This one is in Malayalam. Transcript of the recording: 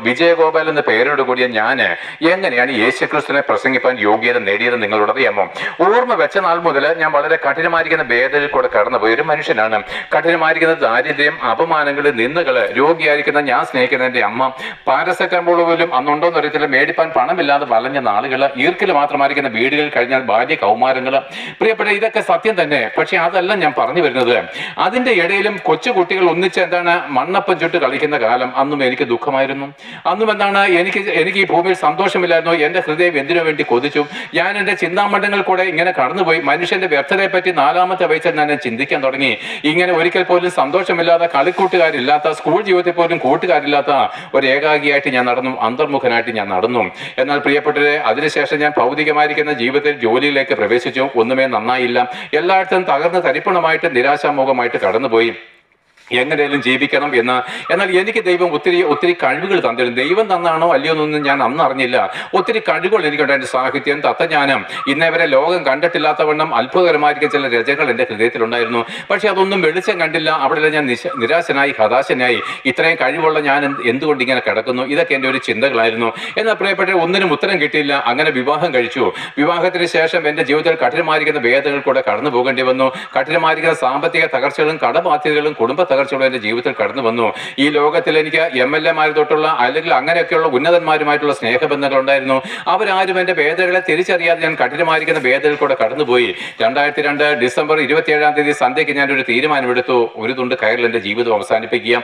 വിജയഗോപാൽ എന്ന പേരോട് കൂടിയ ഞാൻ എങ്ങനെയാണ് യേശുക്രിസ്തുവിനെ പ്രസംഗിപ്പാൻ യോഗ്യത നേടിയത് നിങ്ങളോട് അറിയാമോ? ഓർമ്മ വെച്ച നാൾ മുതൽ ഞാൻ വളരെ കഠിനമായിരിക്കുന്ന വേദനയിൽ കൂടെ കടന്നുപോയ ഒരു മനുഷ്യനാണ്. കഠിനമായിരിക്കുന്ന ദാരിദ്ര്യം, അപമാനങ്ങൾ, നിന്ദകള്, രോഗിയായിരിക്കുന്ന ഞാൻ സ്നേഹിക്കുന്ന എൻ്റെ അമ്മ, പാരസെറ്റമോൾ പോലും അന്നുണ്ടോന്ന് അറിയത്തില്ല, മേടിപ്പാൻ പണമില്ലാതെ വലഞ്ഞ നാളുകൾ, ഈർക്കിൽ മാത്രമായിരിക്കുന്ന വീടുകൾ കഴിഞ്ഞാൽ ബാല്യ കൗമാരങ്ങൾ. പ്രിയപ്പെട്ട, ഇതൊക്കെ സത്യം തന്നെ. പക്ഷെ അതല്ല ഞാൻ പറഞ്ഞു വരുന്നത്. അതിന്റെ ഇടയിലും കൊച്ചുകുട്ടികൾ ഒന്നിച്ച് മണ്ണപ്പം ചുട്ട് കളിക്കുന്ന കാലം അന്നും എനിക്ക് ദുഃഖമായിരുന്നു. അന്നും എനിക്ക് ഈ ഭൂമിയിൽ സന്തോഷമില്ലായിരുന്നു. എൻ്റെ ഹൃദയം എന്തിനു വേണ്ടി കൊതിച്ചു. ഞാൻ എൻ്റെ ചിന്താമണ്ഡങ്ങൾ കൂടെ ഇങ്ങനെ കടന്നുപോയി. മനുഷ്യന്റെ വ്യർത്ഥതയെ പറ്റി 4-ാമത്തെ വയസ്സിൽ ഞാൻ ചിന്തിക്കാൻ തുടങ്ങി. ഇങ്ങനെ ഒരിക്കൽ പോലും സന്തോഷമില്ലാത്ത, കളിക്കൂട്ടുകാരില്ലാത്ത, സ്കൂൾ ജീവിതത്തിൽ പോലും കൂട്ടുകാരില്ലാത്ത ഒരു ഏകാഗിയായിട്ട് ഞാൻ നടന്നു, അന്തർമുഖനായിട്ട് ഞാൻ നടന്നു. എന്നാൽ പ്രിയപ്പെട്ടവരെ, അതിനുശേഷം ഞാൻ ഭൗതികമായിരിക്കുന്ന ജീവിതത്തിൽ ജോലിയിലേക്ക് പ്രവേശിച്ചു. ഒന്നുമേ നന്നായില്ല. എല്ലായിടത്തും തകർന്ന് തരിപ്പണമായിട്ട്, നിരാശാമുഖമായിട്ട് കടന്നുപോയി. എങ്ങനെയും ജീവിക്കണം എന്ന്. എന്നാൽ എനിക്ക് ദൈവം ഒത്തിരി കഴിവുകൾ തന്നിരുന്നു. ദൈവം തന്നാണോ അല്ലയോ എന്നൊന്നും ഞാൻ അന്ന് അറിഞ്ഞില്ല. ഒത്തിരി കഴിവുകൾ എനിക്കുണ്ടായിരുന്നു. സാഹിത്യം, തത്വജ്ഞാനം, ഇന്നേവരെ ലോകം കണ്ടിട്ടില്ലാത്തവണ്ണം അത്ഭുതകരമായിരിക്കും ചില രചനകൾ എൻ്റെ ഹൃദയത്തിലുണ്ടായിരുന്നു. പക്ഷെ അതൊന്നും വെളിച്ചം കണ്ടില്ല. അവിടെ ഞാൻ നിരാശനായി, ഹതാശനായി. ഇത്രയും കഴിവുള്ള ഞാൻ എന്തുകൊണ്ട് ഇങ്ങനെ കിടക്കുന്നു? ഇതൊക്കെ എൻ്റെ ഒരു ചിന്തകളായിരുന്നു. എന്നാൽ പ്രിയപ്പെട്ട, ഒന്നിനും ഉത്തരം കിട്ടിയില്ല. അങ്ങനെ വിവാഹം കഴിച്ചു. വിവാഹത്തിന് ശേഷം എൻ്റെ ജീവിതത്തിൽ കഠിനമായിരിക്കുന്ന വേദനകൾ കൂടെ കടന്നു പോകേണ്ടി വന്നു. കഠിനമായിരിക്കുന്ന സാമ്പത്തിക തകർച്ചകളും കടബാധ്യതകളും കുടുംബ എൻ്റെ ജീവിതത്തിൽ കടന്നു വന്നു. ഈ ലോകത്തിൽ എനിക്ക് MLA തൊട്ടുള്ള അല്ലെങ്കിൽ അങ്ങനെയൊക്കെയുള്ള ഉന്നതന്മാരുമായിട്ടുള്ള സ്നേഹബന്ധങ്ങൾ ഉണ്ടായിരുന്നു. അവരാരും എൻ്റെ വേദനകളെ തിരിച്ചറിയാതെ ഞാൻ കഠിനമായിരിക്കുന്ന വേദനയിൽ കൂടെ കടന്നുപോയി. 2002 ഡിസംബർ 27 സന്ധ്യയ്ക്ക് ഞാൻ ഒരു തീരുമാനമെടുത്തു. ഒരു തുണ്ട് കയറിൽ എൻ്റെ ജീവിതം അവസാനിപ്പിക്കുക.